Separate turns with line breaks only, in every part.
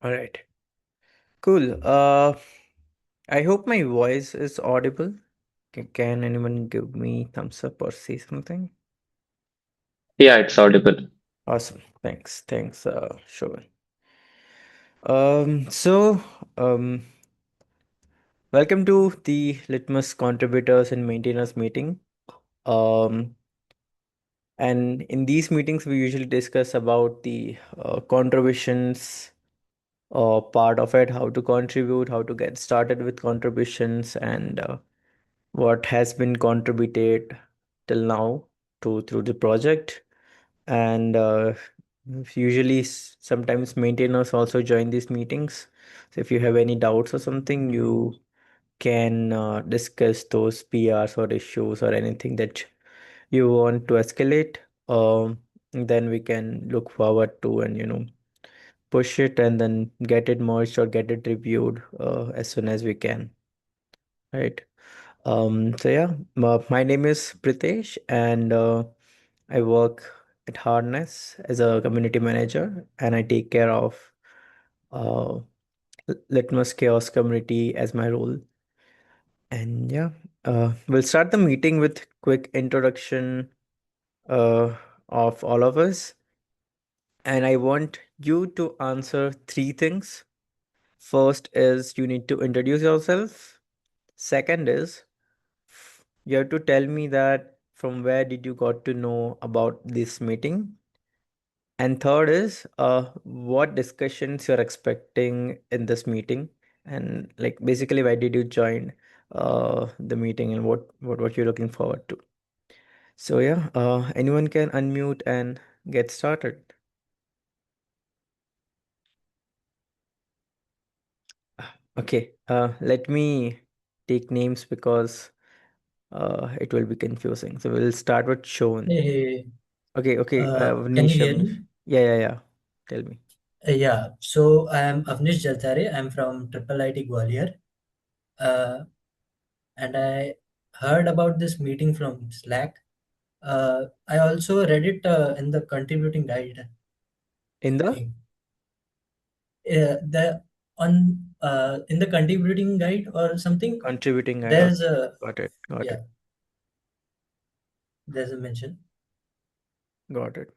All right. Cool. I hope my voice is audible. Can anyone give me thumbs up or say something?
Yeah, it's audible.
Awesome. Thanks. Thanks, Shovan. So, um, welcome to the Litmus contributors and maintainers meeting. Um, and in these meetings, we usually discuss about the contributions part of it, how to contribute, how to get started with contributions, and what has been contributed till now to through the project. And usually, sometimes maintainers also join these meetings. So if you have any doubts or something, you can discuss those PRs or issues or anything that you want to escalate. Then we can look forward to and push it and then get it merged or get it reviewed as soon as we can, right? So yeah, my name is Pritesh, and I work at Harness as a community manager, and I take care of uh, Litmus Chaos community as my role. And yeah, we'll start the meeting with quick introduction uh, of all of us, and I want you to answer three things. First is you need to introduce yourself. Second is you have to tell me that from where did you got to know about this meeting? And third is what discussions you're expecting in this meeting? And like basically why did you join the meeting and what you're looking forward to? So yeah, anyone can unmute and get started. Okay, let me take names because it will be confusing. So we'll start with Sean.
Hey, hey,
Okay, okay.
can
Avnish,
you hear
Avnish.
me?
Yeah, yeah, yeah. Tell me.
Yeah, so I am Avnish Jaltare. I'm from Triple IT Gwalior. Uh, and I heard about this meeting from Slack. I also read it in the contributing guide
In the
thing. The on In the contributing guide or something,
contributing guide.
there's
Okay,
a
got it, got
yeah,
it,
there's a mention.
got it.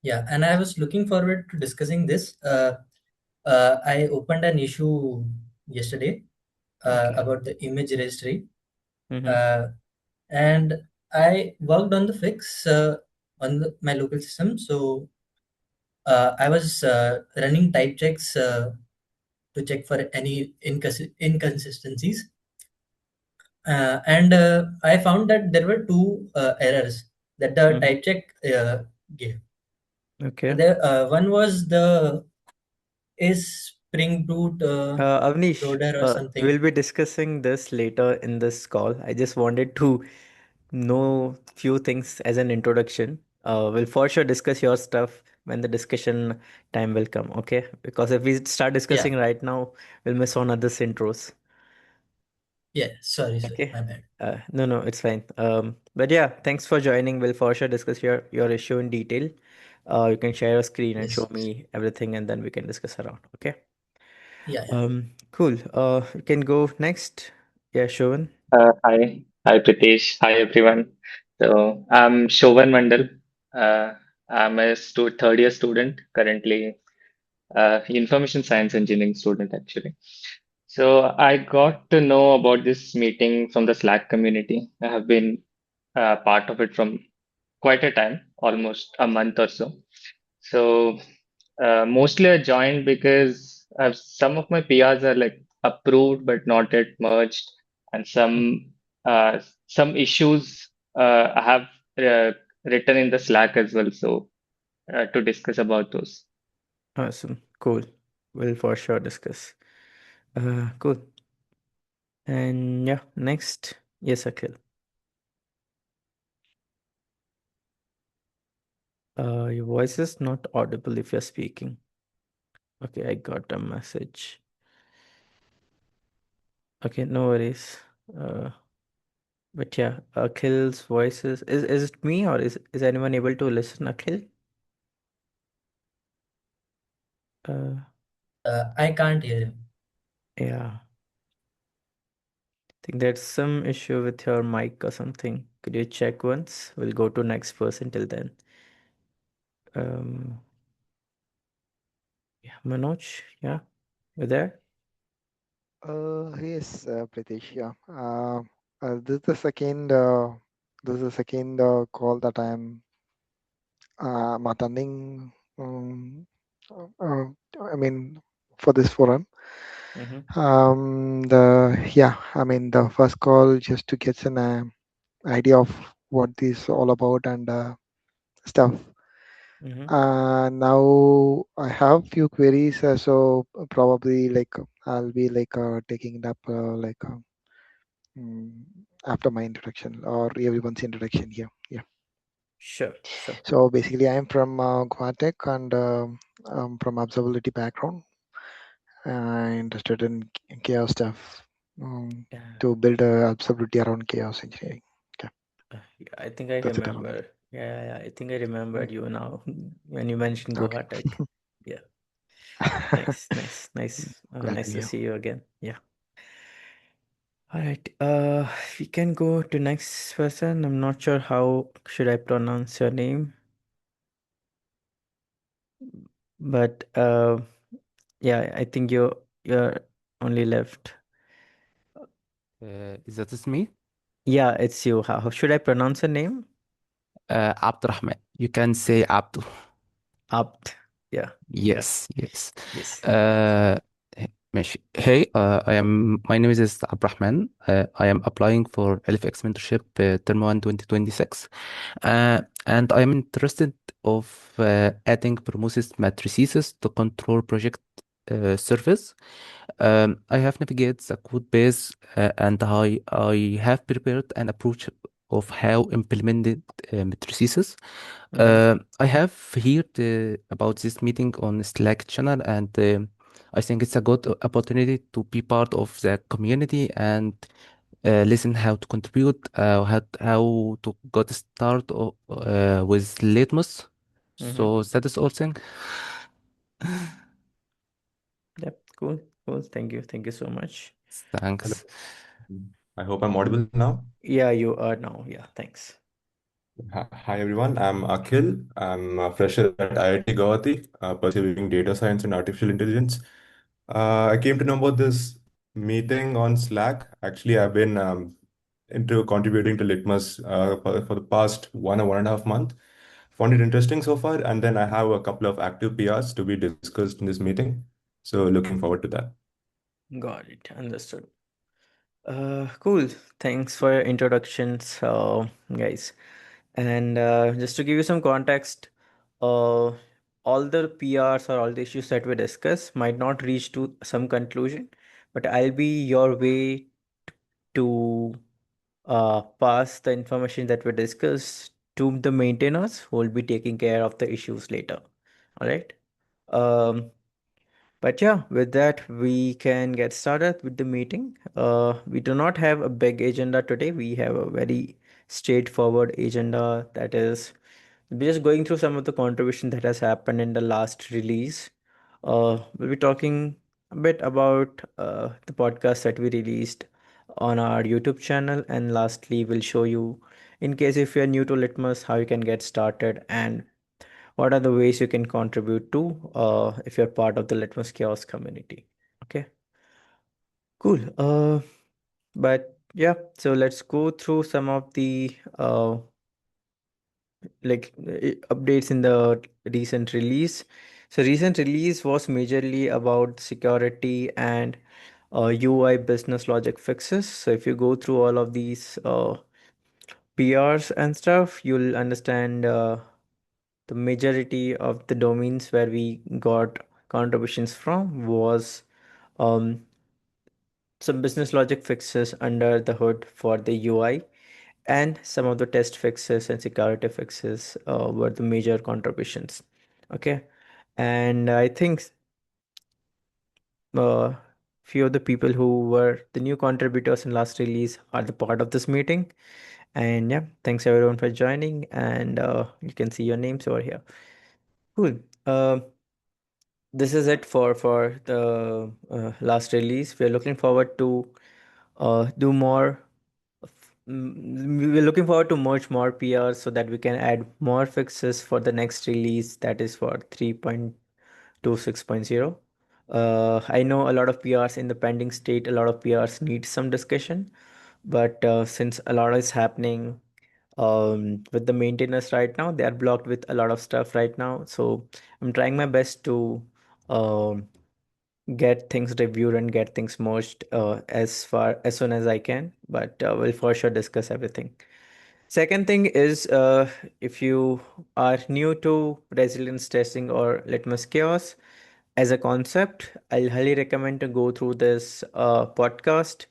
Yeah, and I was looking forward to discussing this. I opened an issue yesterday
Okay.
about the image registry.
Mm-hmm.
uh, and I worked on the fix on my local system. So I was running type checks to check for any inconsistencies, and I found that there were two errors that the
Mm-hmm.
type check gave.
Okay.
One was the is Spring Boot
Avnish,
loader or something.
we'll be discussing this later in this call. I just wanted to know few things as an introduction. We'll for sure discuss your stuff when the discussion time will come, okay? Because if we start
Yeah,
discussing right now, we'll miss on others' intros.
yeah. Sorry,
Okay.
my bad.
No, no, it's fine. But yeah, thanks for joining. We'll for sure discuss your issue in detail. You can share your screen and show
Yes.
me everything, and then we can discuss around. Okay.
Yeah.
Cool. You can go next. Yeah, Shovan.
Hi Pritesh. Hi everyone. So I'm Shovan Mandal. Uh, I'm a third year student currently, information science engineering student actually. So I got to know about this meeting from the Slack community. I have been part of it from quite a time, almost a month or so. So mostly I joined because some of my PRs are like approved but not yet merged, and some issues I have uh, written in the Slack as well. So to discuss about those.
Awesome. Cool. We'll for sure discuss. Cool. And yeah, next. Yes, Akhil. Your voice is not audible if you're speaking. Okay, I got a message. Okay, no worries. Uh, but yeah, Akhil's voice is it me or is anyone able to listen, Akhil? Uh,
I can't hear you.
Yeah, I think there's some issue with your mic or something. Could you check once? We'll go to next person till then. Um, yeah, Manoj, yeah, you there?
Yes, Pritesh. Yeah. This is the second. This is the second call that I'm attending. I mean, for this forum.
Mm-hmm.
I mean, the first call just to get an idea of what this all about and stuff.
Mm-hmm.
Now I have few queries, so probably like I'll be like taking it up mm, after my introduction or everyone's introduction here. Yeah.
Sure, sure.
So basically, I'm from Guatek and I'm from observability background. Interested in chaos stuff
Yeah,
to build a observability around chaos engineering. Okay,
yeah, I think I
that's it around it.
remember. Yeah, I think I
Mm.
remembered you now when you mentioned
Okay.
Guhatek. Yeah, nice, nice, nice.
Glad to
Nice to
hear.
see you again. Yeah. All right. We can go to next person. I'm not sure how should I pronounce your name, but yeah, I think you're only left.
Is that is me?
Yeah, it's you. How should I pronounce your name?
Abdurrahman. You can say Abdu.
Abd. Yeah, yeah.
Yes.
Yes.
Uh, ماشي. Hey, my name is Abdurrahman. I am applying for LFX mentorship term 1 2026. And I am interested of adding Prometheus matrices to control project service. I have navigated the code base and I have prepared an approach of how implemented matrices.
Mm-hmm.
I have heard about this meeting on Slack channel, and I think it's a good opportunity to be part of the community and listen how to contribute, how to get started with Litmus.
Mm-hmm.
So that is all thing.
Yep. Cool. Cool. Thank you. Thank you so much.
Hello.
Thanks.
I hope I'm audible now.
Yeah, you are now. Yeah, thanks.
Hi everyone, I'm Akhil. I'm a fresher at IIT Guwahati, pursuing data science and artificial intelligence. I came to know about this meeting on Slack. Actually, I've been into contributing to Litmus for the past 1 or 1.5 months. Found it interesting so far, and then I have a couple of active PRs to be discussed in this meeting. So looking forward to that.
Got it. Understood. Cool. Thanks for your introductions, guys. And just to give you some context, uh, all the PRs or all the issues that we discuss might not reach to some conclusion, but I'll be your way to pass the information that we discussed to the maintainers who will be taking care of the issues later. All right. Um, but yeah, with that, we can get started with the meeting. We do not have a big agenda today. We have a very straightforward agenda that is we're just going through some of the contribution that has happened in the last release. We'll be talking a bit about the podcast that we released on our YouTube channel, and lastly, we'll show you, in case if you're new to Litmus, how you can get started and what are the ways you can contribute to if you're part of the LitmusChaos community. Okay, cool. But yeah, so let's go through some of the updates in the recent release. So recent release was majorly about security and UI business logic fixes. So if you go through all of these PRs and stuff, you'll understand the majority of the domains where we got contributions from was um, some business logic fixes under the hood for the UI, and some of the test fixes and security fixes were the major contributions. Okay, and I think uh, few of the people who were the new contributors in last release are the part of this meeting. And yeah, thanks everyone for joining, and you can see your names over here. Cool. this is it for the last release. We're looking forward to do more. We're looking forward to merge more PRs so that we can add more fixes for the next release, that is for 3.26.0. I know a lot of PRs in the pending state, a lot of PRs need some discussion, but since a lot is happening with the maintainers right now, they are blocked with a lot of stuff right now. So I'm trying my best to um, get things reviewed and get things merged as soon as I can, but we'll for sure discuss everything. Second thing is, if you are new to resilience testing or Litmus Chaos as a concept, I'll highly recommend to go through this podcast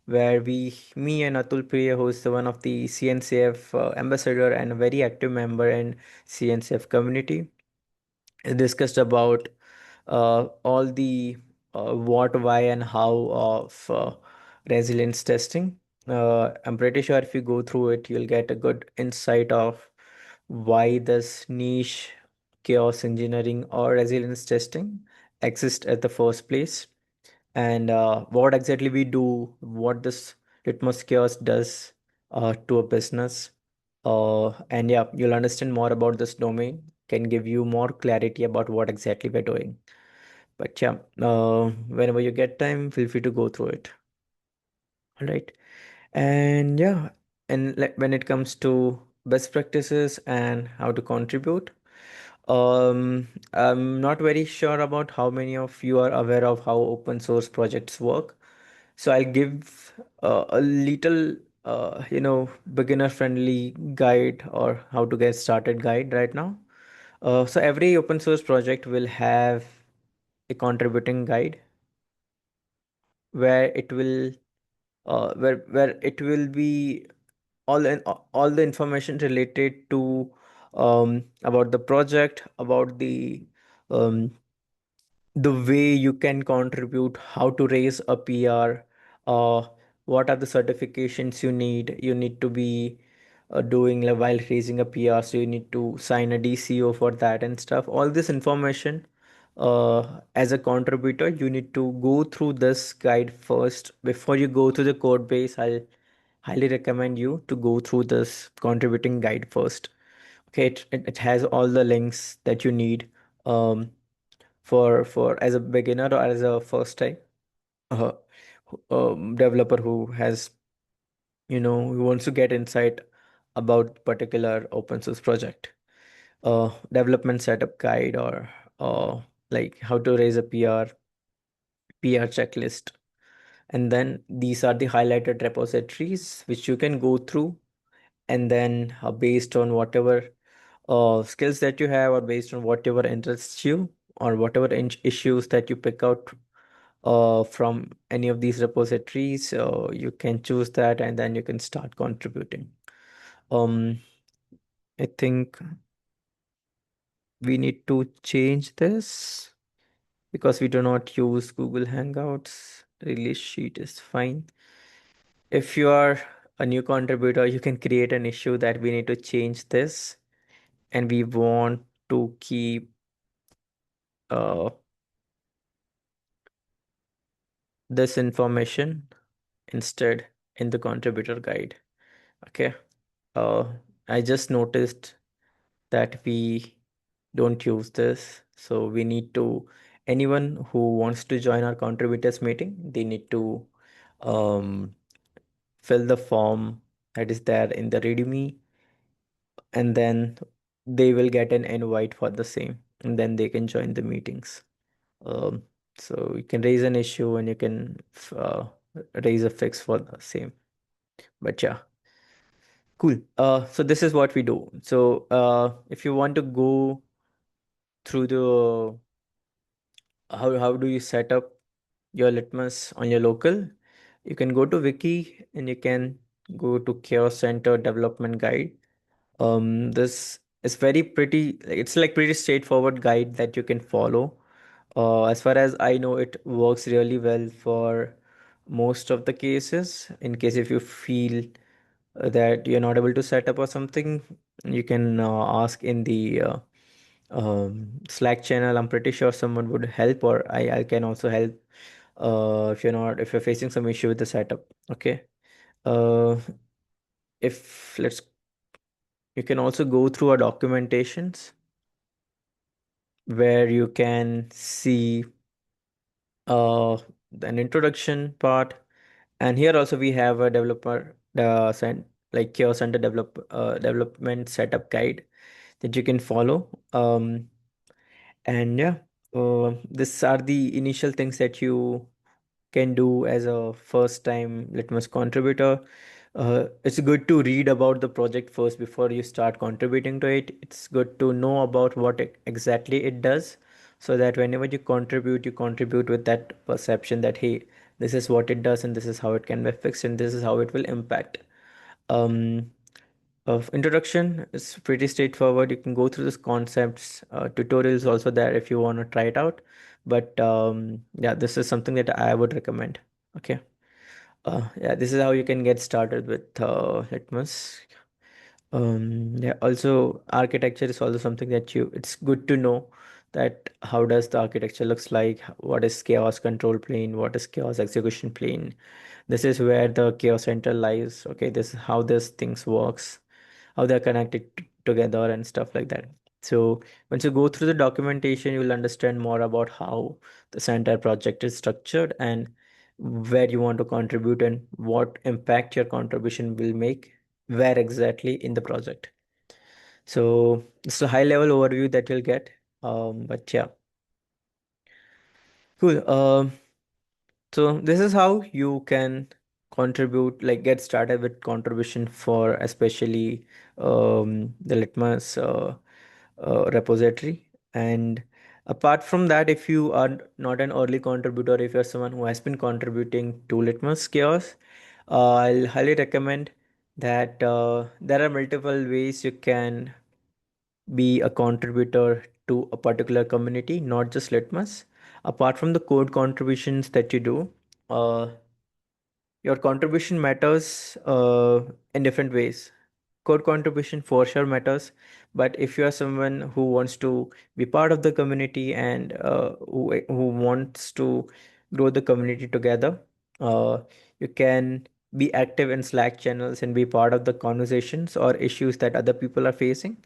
where me and Atul Priya, who is the one of the CNCF ambassador and a very active member in CNCF community, discussed about all the what, why, and how of resilience testing. I'm pretty sure if you go through it, you'll get a good insight of why this niche chaos engineering or resilience testing exists at the first place, and what exactly we do, what this Litmus Chaos does to a business. And yeah, you'll understand more about this domain, can give you more clarity about what exactly we're doing. But yeah, whenever you get time, feel free to go through it. All right. And yeah, and like when it comes to best practices and how to contribute, I'm not very sure about how many of you are aware of how open source projects work. So I'll give a little, beginner friendly guide or how to get started guide right now. So every open source project will have a contributing guide where it will where it will be all the information related to about the project, about um, the way you can contribute, how to raise a PR, what are the certifications you need. You need to be doing while raising a PR, so you need to sign a DCO for that and stuff. All this information, as a contributor, you need to go through this guide first before you go to the code base. I'll highly recommend you to go through this contributing guide first. Okay, it has all the links that you need. Um, for as a beginner or as a first time uh, developer who has, who wants to get insight about particular open source project, development setup guide, or like how to raise a PR checklist. And then these are the highlighted repositories which you can go through, and then based on whatever skills that you have, or based on whatever interests you, or whatever issues that you pick out from any of these repositories, you can choose that and then you can start contributing. um I think we need to change this because we do not use Google Hangouts. Release sheet is fine. If you are a new contributor, you can create an issue that we need to change this, and we want to keep uh, this information instead in the contributor guide. Okay. uh, I just noticed that we don't use this, so we need to, anyone who wants to join our contributors meeting, they need to um, fill the form that is there in the readme, and then they will get an invite for the same, and then they can join the meetings. um, so you can raise an issue and you can raise a fix for the same. But yeah, cool. So this is what we do. So if you want to go through the how do you set up your Litmus on your local, you can go to wiki and you can go to ChaosCenter development guide. This is very pretty, it's like pretty straightforward guide that you can follow. As far as I know, it works really well for most of the cases. In case if you feel that you're not able to set up or something, you can ask in the Slack channel, I'm pretty sure someone would help, or I can also help if you're facing some issue with the setup. Okay. Uh, if let's You can also go through our documentations where you can see uh an introduction part, and here also we have a developer like ChaosCenter development setup guide that you can follow. And yeah, these are the initial things that you can do as a first time Litmus contributor. It's good to read about the project first before you start contributing to it. It's good to know about what exactly it does, so that whenever you contribute with that perception that, hey, this is what it does, and this is how it can be fixed, and this is how it will impact. Um, of introduction is pretty straightforward. You can go through these concepts. Tutorials also there if you want to try it out. But yeah, this is something that I would recommend. Okay. Yeah, this is how you can get started with Litmus. Yeah, also architecture is also something that it's good to know that how does the architecture looks like, what is chaos control plane, what is chaos execution plane. This is where the chaos center lies. Okay, this is how this things works, how they're connected together and stuff like that. So once you go through the documentation, you'll understand more about how this entire project is structured and where you want to contribute and what impact your contribution will make where exactly in the project. So it's a high level overview that you'll get. But yeah, cool. So this is how you can contribute, like get started with contribution for especially the Litmus repository. And apart from that, if you are not an early contributor, if you're someone who has been contributing to Litmus Chaos, I'll highly recommend that there are multiple ways you can be a contributor to a particular community, not just Litmus. Apart from the code contributions that you do, uh, your contribution matters in different ways. Code contribution for sure matters, but if you are someone who wants to be part of the community and who wants to grow the community together, uh, you can be active in Slack channels and be part of the conversations or issues that other people are facing.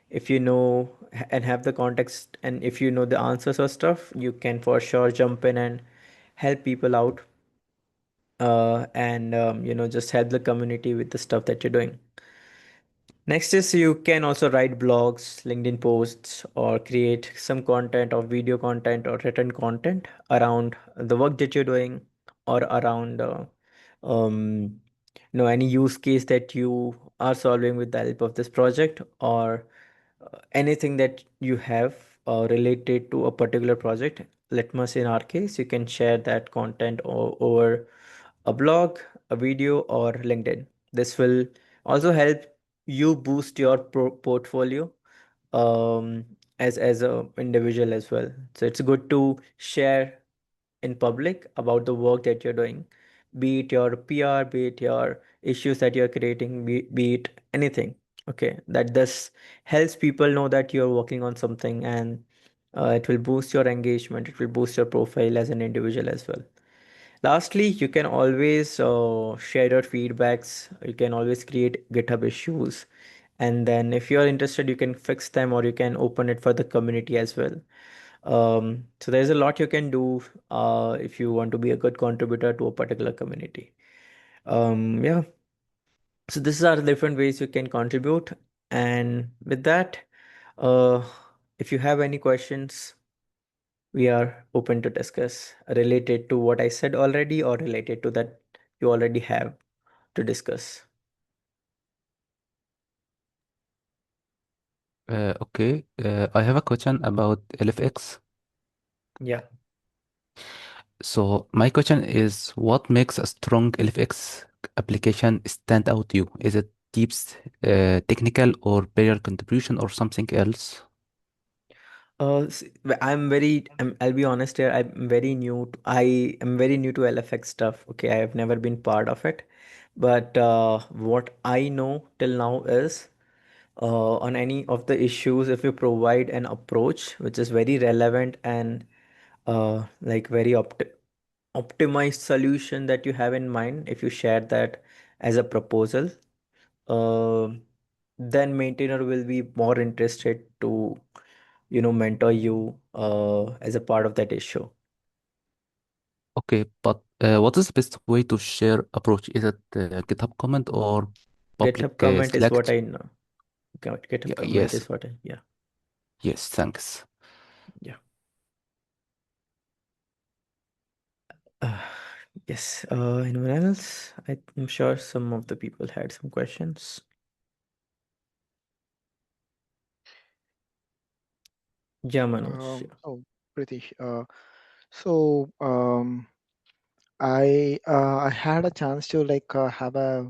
If you know and have the context, and if you know the answers or stuff, you can for sure jump in and help people out, and just help the community with the stuff that you're doing. Next is you can also write blogs, LinkedIn posts, or create some content or video content or written content around the work that you're doing, or around um, any use case that you are solving with the help of this project, or anything that you have related to a particular project. Litmus, in our case, you can share that content over a blog, a video, or LinkedIn. This will also help you boost your portfolio um, as a individual as well. So it's good to share in public about the work that you're doing, be it your PR, be it your issues that you're creating, be it anything. Okay, that this helps people know that you're working on something, and it will boost your engagement, it will boost your profile as an individual as well. Lastly, you can always share your feedbacks. You can always create GitHub issues. And then if you're interested, you can fix them, or you can open it for the community as well. So there's a lot you can do if you want to be a good contributor to a particular community. Yeah. So these are the different ways you can contribute. And with that, uh, if you have any questions, we are open to discuss related to what I said already, or related to that you already have to discuss.
Okay, I have a question about LFX.
Yeah.
So my question is, what makes a strong LFX application stand out to you? Is it deep technical or player contribution or something else?
I'll be honest here. I am very new to LFX stuff. Okay, I have never been part of it, but what I know till now is on any of the issues, if you provide an approach which is very relevant and like very optimized solution that you have in mind, if you share that as a proposal, uh, then maintainer will be more interested to, mentor you as a part of that issue.
Okay, but what is the best way to share approach? Is it GitHub comment or public
GitHub comment is
Slack?
what I know. GitHub comment
Yes,
is what I, yeah.
yes, thanks.
Yeah. Uh, yes. Anyone else? I'm sure some of the people had some questions. Yeah, Manoj. Yeah.
Oh, Pritish. So I had a chance to like have a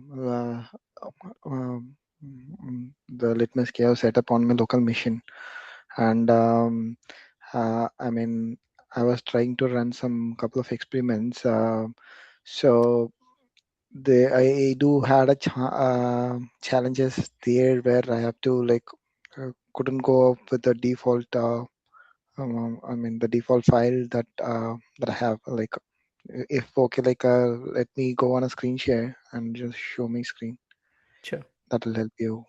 the Litmus Chaos setup on my local machine, and I mean I was trying to run some couple of experiments. So I do had a challenges there where I have to like couldn't go up with the default. I mean the default file that I have like if okay like let me go on a screen share and just show me screen.
Sure.
That will help you.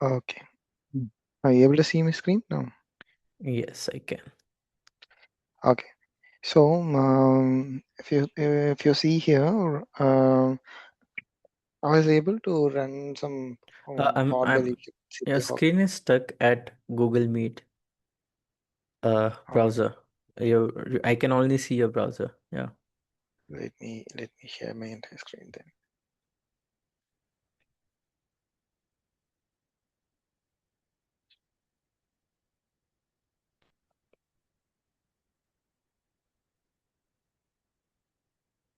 Okay. Are you able to see my screen? No.
Yes, I can.
Okay. So if you see here, I was able to run some pod
I'm
deletion
Your
City Hawk.
screen is stuck at Google Meet
Uh,
browser. I can only see your browser. Yeah.
let me share my entire screen then.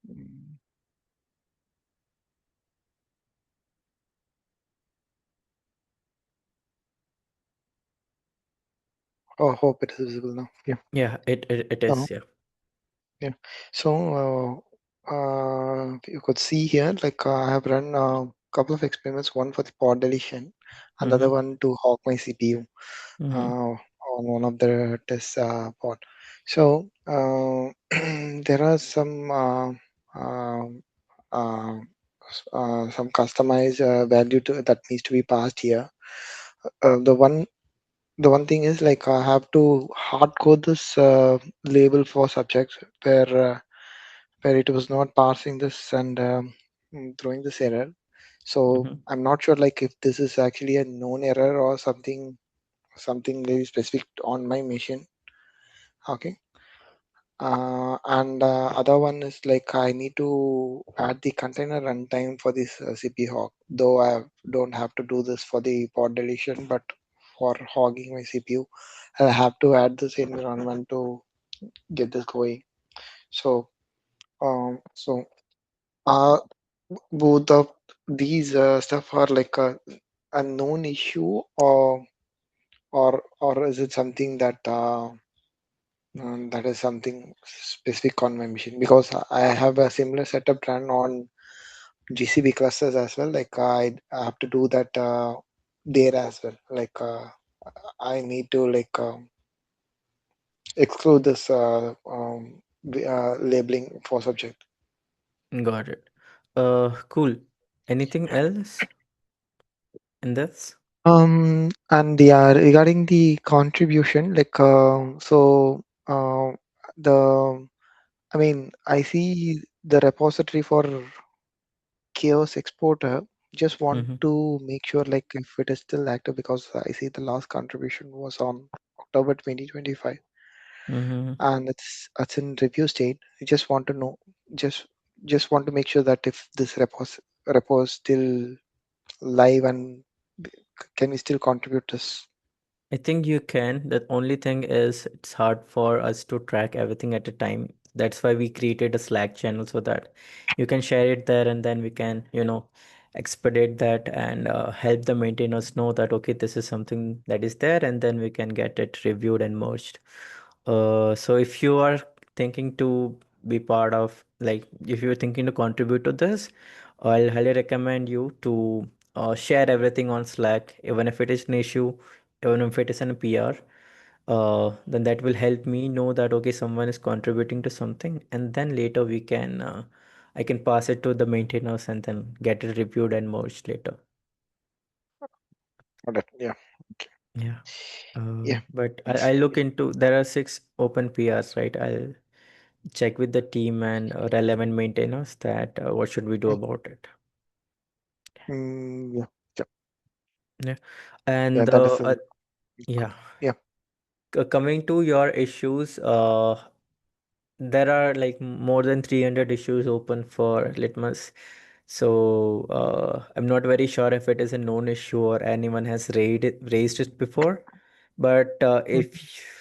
Mm. Oh, hope it is visible now. Yeah.
Yeah, it
Oh,
is, yeah.
yeah. So you could see here, like I have run a couple of experiments. One for the pod deletion, another
Mm-hmm.
one to hawk my CPU
Mm-hmm.
on one of the test pod. So there are uh, some customized value that needs to be passed here. Uh, the one the one thing is like I have to hard code this label for subjects where it was not parsing this and throwing this error. So
Mm-hmm.
I'm not sure like if this is actually a known error or something very specific on my machine. Okay. And other one is like I need to add the container runtime for this CP hog. Though don't have to do this for the pod deletion, but for hogging my CPU, I have to add this environment to get this going. So, so uh, both of these stuff are like a known issue, or is it something that is something specific on my machine? Because I have a similar setup run on GCP clusters as well. Like I have to do that there as well. Like I need to like exclude this labeling for subject.
Got it. Cool. Anything else in this?
And yeah, regarding the contribution, like the I mean I see the repository for chaos exporter. Just want
Mm-hmm.
to make sure like if it is still active because I see the last contribution was on October 2025
Mm-hmm.
and it's in review state. I just want to know, just just want to make sure that if this repo is still live and can we still contribute this?
I think you can. The only thing is it's hard for us to track everything at a time. That's why we created a Slack channel so that you can share it there and then we can, expedite that and help the maintainers know that, okay, this is something that is there and then we can get it reviewed and merged. So if you are thinking to be part of, like, if you're thinking to contribute to this, I'll highly recommend you to share everything on Slack, even if it is an issue, even if it is an PR. Then that will help me know that okay, someone is contributing to something, and then later I can pass it to the maintainers and then get it reviewed and merged later.
Got it. Yeah. Okay.
Yeah.
Yeah.
But
Thanks.
I look into, there are 6 open PRs, right? I'll check with the team and relevant maintainers that what should we do
Mm,
about it.
yeah. Yeah.
Yeah.
Yeah.
And
That is a
yeah,
yeah.
coming to your issues, there are like more than 300 issues open for Litmus. So I'm not very sure if it is a known issue or anyone has raised it before. But
Mhm.
if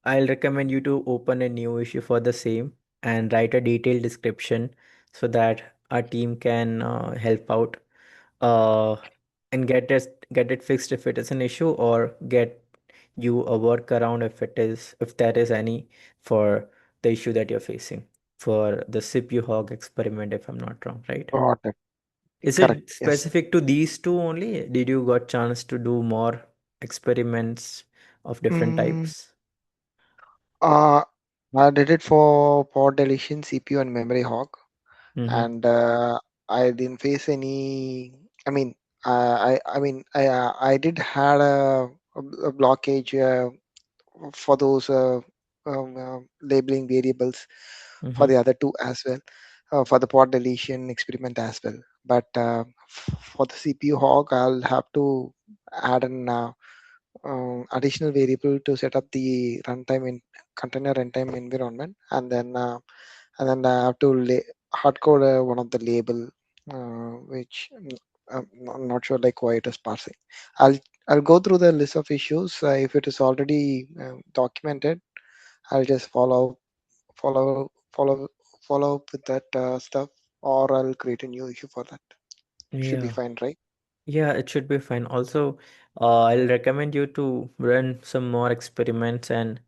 I'll recommend you to open a new issue for the same and write a detailed description so that our team can help out uh, and get it fixed if it is an issue, or get you a workaround if there is any for the issue that you're facing for the CPU hog experiment, if I'm not wrong, right?
Got it.
Is
Correct.
it
Yes.
specific to these two only? Did you got chance to do more experiments of different
Mm,
types?
uh, I did it for pod deletion, CPU, and memory hog,
Mm-hmm.
and I didn't face any. I mean, I did had a blockage for those labeling variables for
Mm-hmm.
the other two as well, for the pod deletion experiment as well. But for the CPU hog, I'll have to add an additional variable to set up the runtime in container runtime environment, and then I have to hard code one of the label, which I'm not sure like why it is passing. I'll I'll go through the list of issues. If it is already documented, I'll just follow follow up with that stuff, or I'll create a new issue for that. Should be
Yeah.
fine, right?
Yeah, it should be fine. Also, I'll recommend you to run some more experiments, and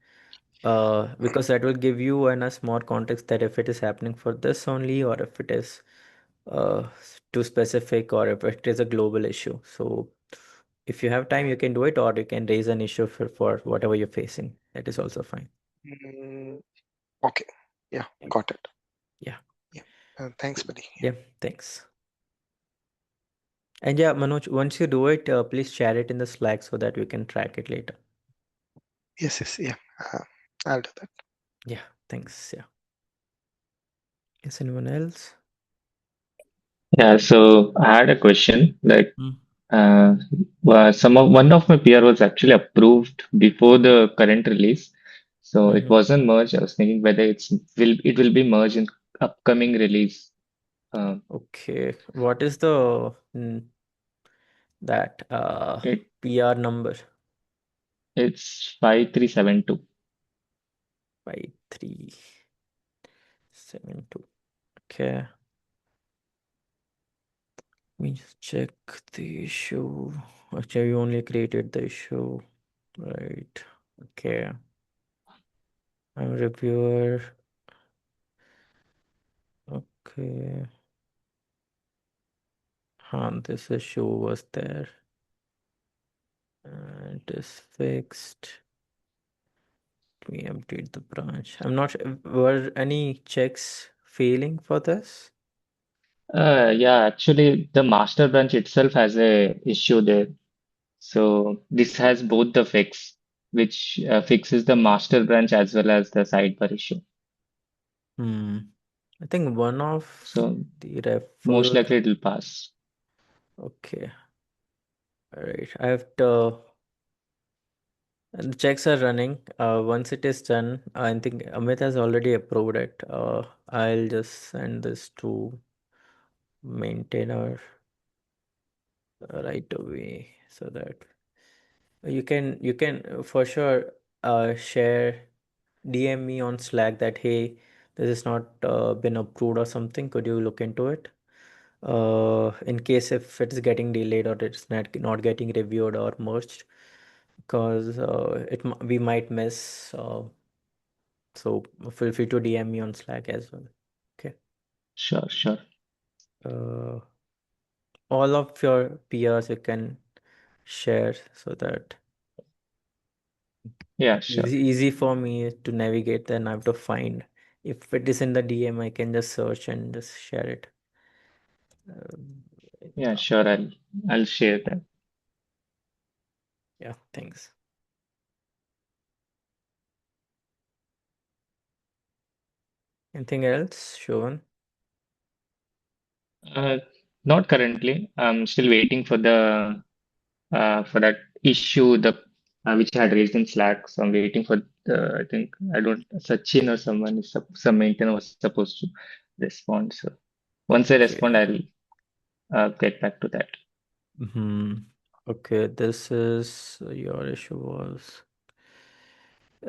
because that will give you enough more context that if it is happening for this only, or if it is too specific, or if it is a global issue. So if you have time, you can do it, or you can raise an issue for whatever you're facing. That is also fine.
Mm, okay. Yeah, got it.
Yeah.
Yeah. Thanks, buddy.
Yeah. Thanks. And yeah, Manoj, once you do it, please share it in the Slack so that we can track it later.
Yes, yes, yeah. I'll do that.
Yeah. Thanks. Yeah. Is anyone else?
Yeah, so I had a question. Like,
Mm.
one of my PR was actually approved before the current release, so it
Mm-hmm.
wasn't merged. I was thinking whether it will be merged in upcoming release. Uh,
Okay. What is the that
it
PR number?
it's 5372.
5372. Okay. Let me just check the issue. Actually, you only created the issue. Right. Okay. I'm a reviewer. Okay. This issue was there. And it is fixed. We emptied the branch. I'm not sure. Were any checks failing for this?
Yeah, actually, the master branch itself has a issue there. So this has both the fix, which fixes the master branch as well as the sidebar issue.
Hmm. I think one of
So
the
most
referred.
likely it will pass.
Okay. All right. I have to. And the checks are running. Once it is done, I think Amit has already approved it. I'll just send this to maintainer right away so that you can for sure share DM me on Slack that hey, this is not been approved or something. Could you look into it? In case if it's getting delayed or it's not getting reviewed or merged, because we might miss. So feel free to DM me on Slack as well. Okay.
Sure, sure.
All of your peers you can share so that
Yeah, sure.
easy for me to navigate. Then I have to find. If it is in the DM, I can just search and just share it. Right
Yeah,
now.
sure. I'll share that.
Yeah, thanks. Anything else, Shovan?
Uh, Not currently. I'm still waiting for that issue which I had raised in Slack. So I'm waiting for I think I don't Sachin or someone some maintainer was supposed to respond. So once I respond,
Okay.
I'll get back to that.
Okay, this is your issue was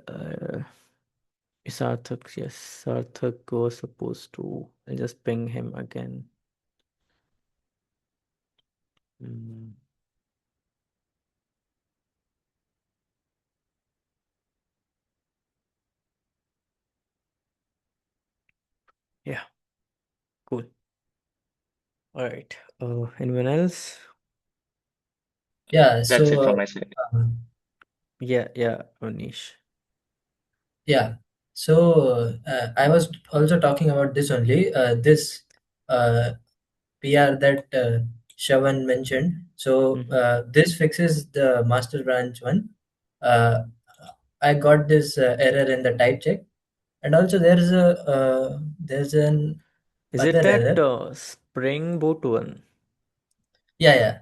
uh, Sarthak. Yes, Sarthak was supposed to. I'll just ping him again. Mm, yeah, cool. All right. Anyone else?
Yeah.
That's it
So
from my side.
Yeah, Anish.
yeah. So I was also talking about this only. This uh, PR that Shavan mentioned. So
Mhm.
this fixes the master branch one. Uh, I got this error in the type check, and also there's an
Is
other
it that
error.
Spring Boot one?
Yeah, yeah,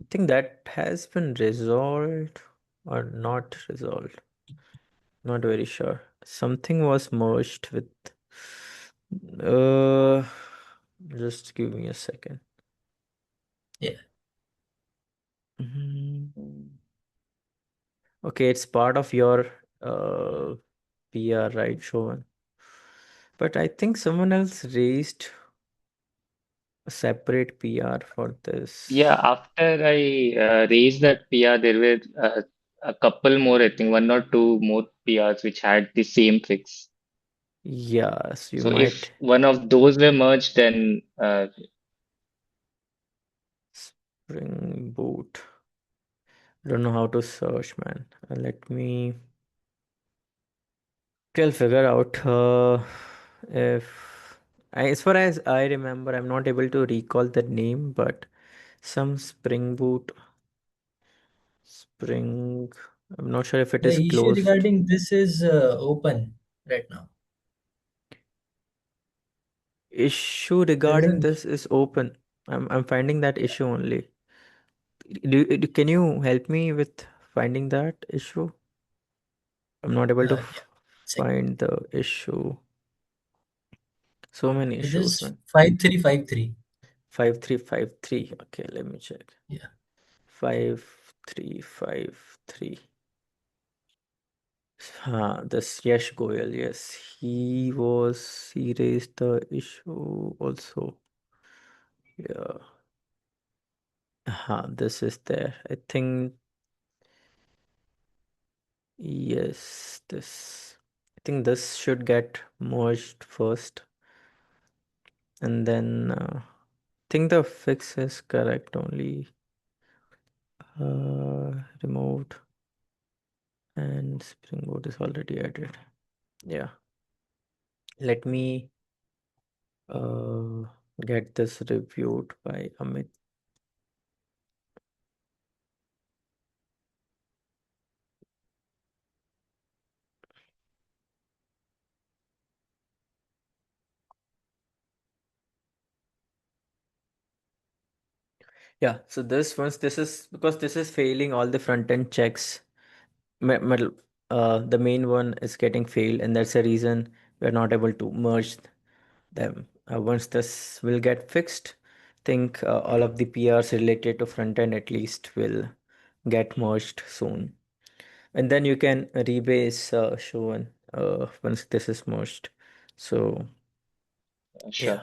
I think that has been resolved or not resolved. Not very sure. Something was merged with. Uh, just give me a second.
yeah.
Mhm. Okay, it's part of your uh PR, right, Shovan? But I think someone else raised a separate PR for
Yeah,
this.
after I raised that PR, there were a couple more, I think one or two more PRs which had the same fix.
Yes, you
So
might.
if one of those were merged, then
Spring Boot. I don't know how to search, man. Let me. Okay, I'll figure out if as far as I remember, I'm not able to recall the name, but some Spring Boot Spring. I'm not sure if it
The
is
issue
closed.
regarding this is open right now.
Issue
There
regarding
isn't.
this is open. I'm finding that issue only. Can you help me with finding that issue? I'm not able to
Yeah. Second.
find the issue. So many
It
issues,
is
man.
5353.
5353. Okay, let me check.
Yeah.
5353. This Yash Goyal, yes. He raised the issue also. Yeah. This is there. I think, yes, I think this should get merged first. And then, I think the fix is correct only. Removed. And Spring Boot is already added. Yeah. Let me uh, get this reviewed by Amit. Yeah, so this is because this is failing all the front end checks. The main one is getting failed, and that's the reason we're not able to merge them. Once this will get fixed, think all of the PRs related to front end at least will get merged soon. And then you can rebase Showan once this is merged. So yeah.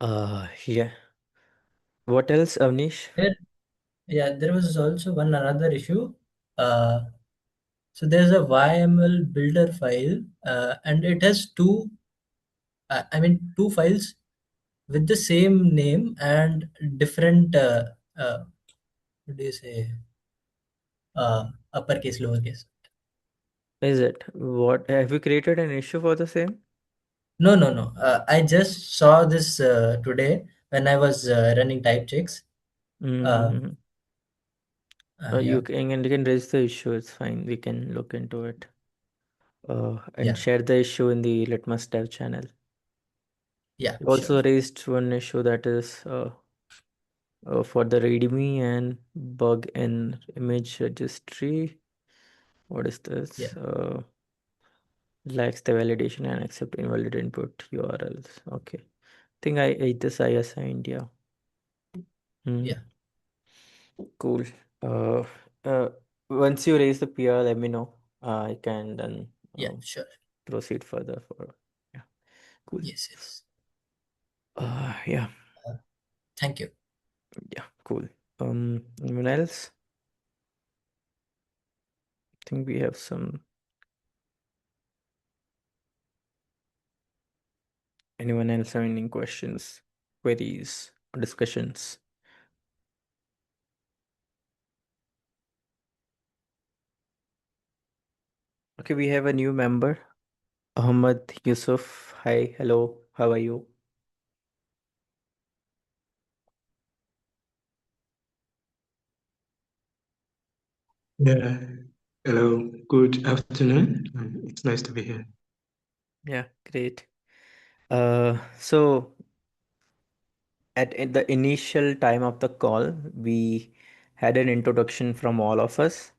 sure.
Yeah. What else, Avnish?
There, yeah, there was also one another issue. Uh, So there's a YML builder file, and it has two files with the same name and different, what do you say, uppercase, lowercase.
Is it? What have you created an issue for the same?
No, no, no. I just saw this today when I was running type checks.
Mm-hmm.
Yeah,
You can raise the issue. It's fine. We can look into it. And
yeah,
share the issue in the Litmus dev channel.
yeah,
You
sure.
also raised one issue that is for the readme and bug in image registry. What is
Yeah,
this? Lacks the validation and accept invalid input URLs. Okay. Think I assigned, yeah.
yeah,
Cool. Uh, uh, Once you raise the PR, let me know. I can then
yeah, sure.
proceed further for, yeah. Cool.
Yes, yes.
Yeah,
Thank you.
yeah, cool. Anyone else? I think we have some. Anyone else have any questions, queries, or discussions? Okay, we have a new member, Ahmad Yusuf. Hi, hello, how are you?
Yeah. Hello. Good afternoon. It's nice to be here.
Yeah, great. So at the initial time of the call, we had an introduction from all of us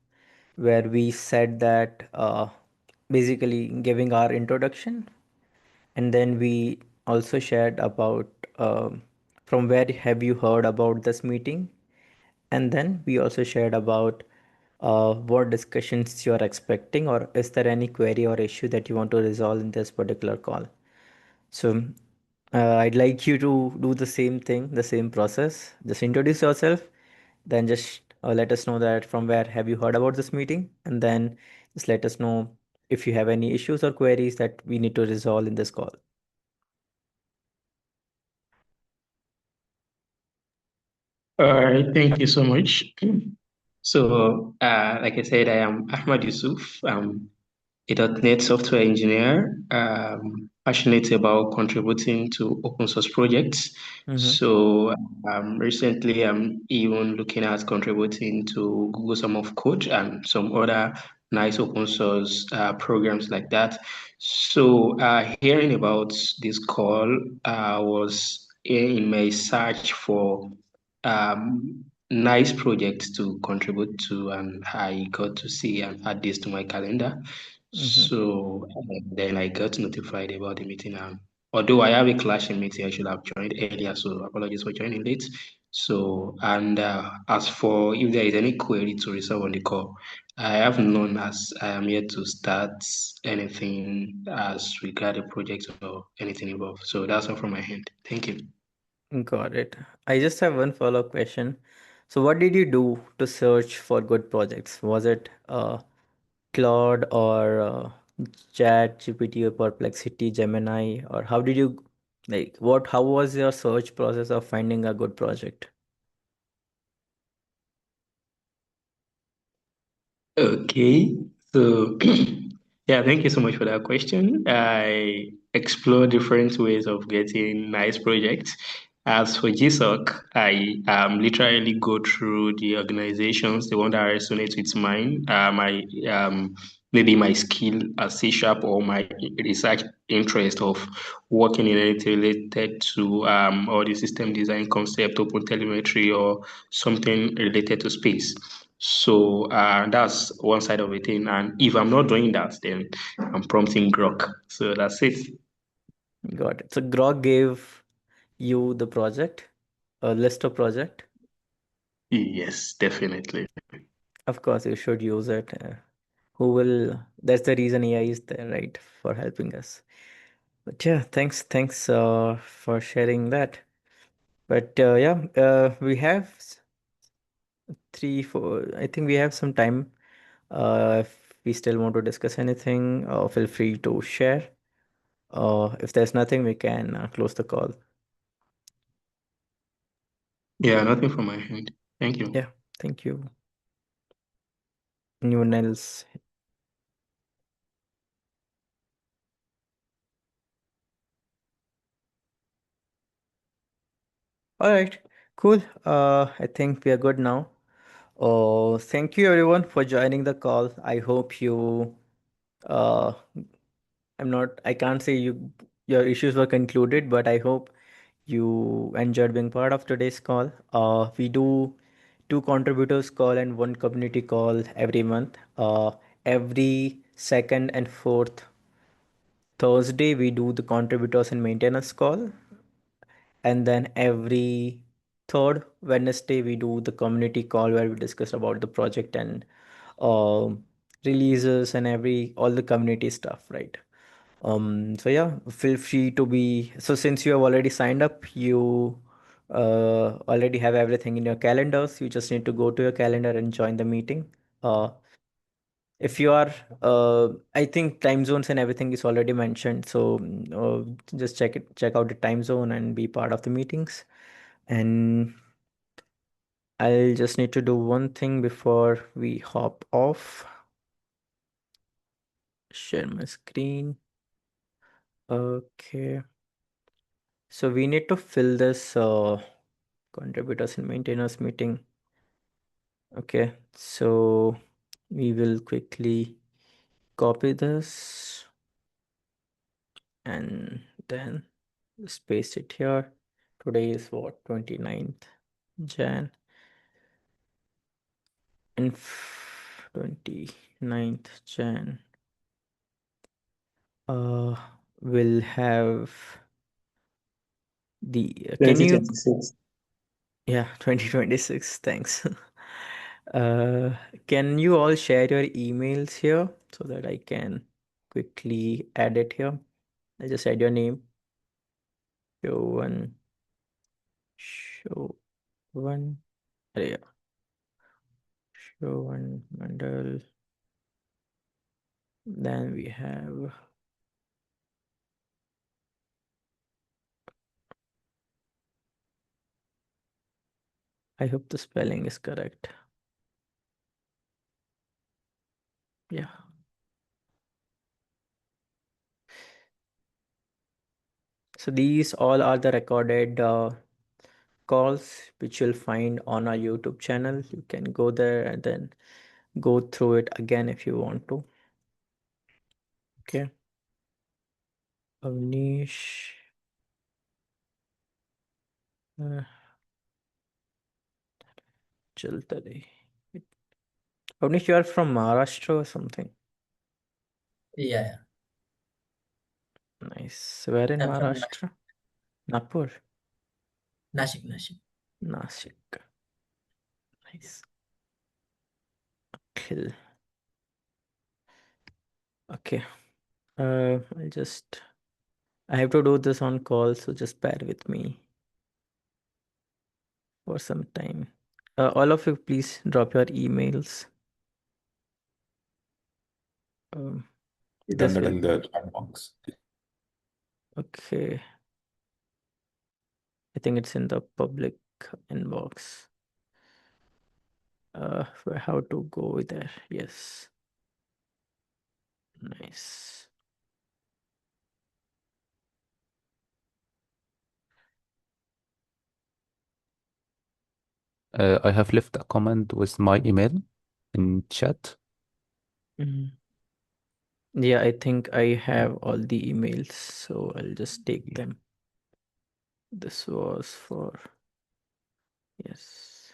where we said that basically giving our introduction, and then we also shared about from where have you heard about this meeting, and then we also shared about what discussions you are expecting, or is there any query or issue that you want to resolve in this particular call. So I'd like you to do the same thing, the same process. Just introduce yourself, then just let us know that from where have you heard about this meeting, and then just let us know if you have any issues or queries that we need to resolve in this call.
All right. Thank you so much. So, like I said, I am Ahmad Yusuf. A .NET software engineer, passionate about contributing to open source projects.
Mm-hmm.
So recently, I'm even looking at contributing to Google Sum of Code and some other nice open source programs like that. So hearing about this call was in my search for nice projects to contribute to, and I got to see and add this to my calendar.
Mm-hmm.
So then I got notified about the meeting. Although I have a clashing meeting, I should have joined earlier. So apologies for joining late. So, and as for if there is any query to resolve on the call, I have none, as I am yet to start anything as regard the project or anything involved. So that's all from my end. Thank you.
Got it. I just have one follow-up question. So what did you do to search for good projects? Was it Claude or Chat GPT or Perplexity, Gemini, or how did you how was your search process of finding a good project?
Okay, so yeah, thank you so much for that question. I explore different ways of getting nice projects. As for GSOC, I literally go through the organizations, the one that resonates with mine, my maybe my skill as C sharp or my research interest of working in anything related to or the system design concept, open telemetry, or something related to space. So that's one side of it. And if I'm not doing that, then I'm prompting Grok. So that's it.
Got it. So Grok gave you the project, a list of project.
Yes, definitely.
Of course, you should use it. Who will? That's the reason AI is there, right, for helping us. But yeah, thanks for sharing that. But yeah, we have three, four. I think we have some time. we still want to discuss anything, feel free to share. If there's nothing, we can close the call.
Yeah, nothing from my hand. Thank you.
Yeah, thank you. Anyone else? All right, cool. I think we are good now. Oh, thank you everyone for joining the call. I hope you uh I can't say your issues were concluded, but I hope you enjoyed being part of today's call. We do two contributors call and one community call every month. Every second and fourth Thursday we do the contributors and maintainers call, and then every third Wednesday we do the community call where we discuss about the project and um releases and all the community stuff, right? So yeah, feel free to be. So since you have already signed up, you already have everything in your calendars. You just need to go to your calendar and join the meeting. If you are, I think time zones and everything is already mentioned. So just check out the time zone and be part of the meetings. And I'll just need to do one thing before we hop off. Share my screen. Okay. So we need to fill this contributors and maintainers meeting. Okay, so we will quickly copy this and then just paste it here. Today is what, 29th Jan, and 29th Jan uh will have the can you
2026.
yeah 2026, thanks. uh can you all share your emails here so that I can quickly add it here? I just add your name. Show show one yeah, show one Mandal. Then we have, I hope the spelling is correct. Yeah. So these all are the recorded calls which you'll find on our YouTube channel. You can go there and then go through it again if you want to. Okay. Avnish. Uh, Chalta rahe. Avnish, you are from Maharashtra or something?
Yeah,
Nice. Where in
I'm from
Maharashtra? Nagpur.
Nashik, Nashik.
Nashik. Nice. Kill. Okay. I have to do this on call, so just bear with me for some time. All of you, please drop your emails. Um,
You done
this
that
will,
in the chat box.
okay. I think it's in the public inbox. How to go there? Yes. Nice.
I have left a comment with my email in chat.
Mhm. Yeah, I think I have all the emails, so I'll just take them. This was for, yes.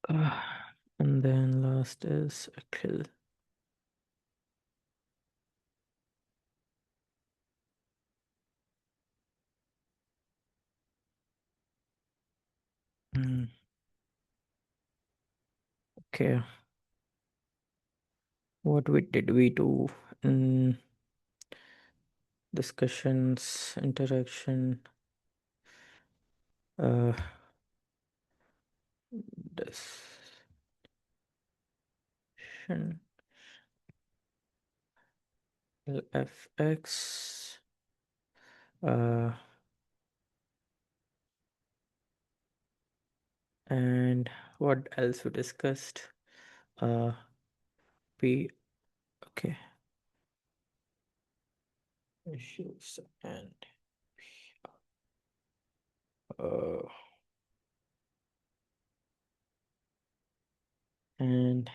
Uh, and then last is Akhil. Okay. What did we do? discussions, interaction, discussion, LFX, and what else we discussed? P, okay, issues and and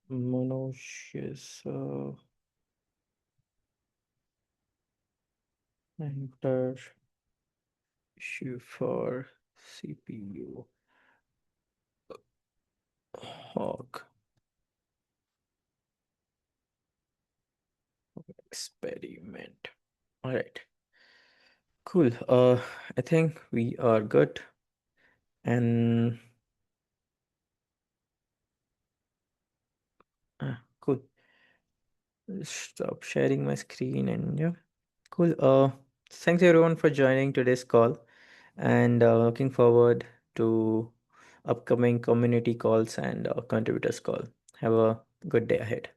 malicious enter issue for CPU hog experiment. All right, cool. I think we are good, and cool. Stop sharing my screen, and yeah, cool. Thanks everyone for joining today's call, and looking forward to upcoming community calls and contributors call. Have a good day ahead.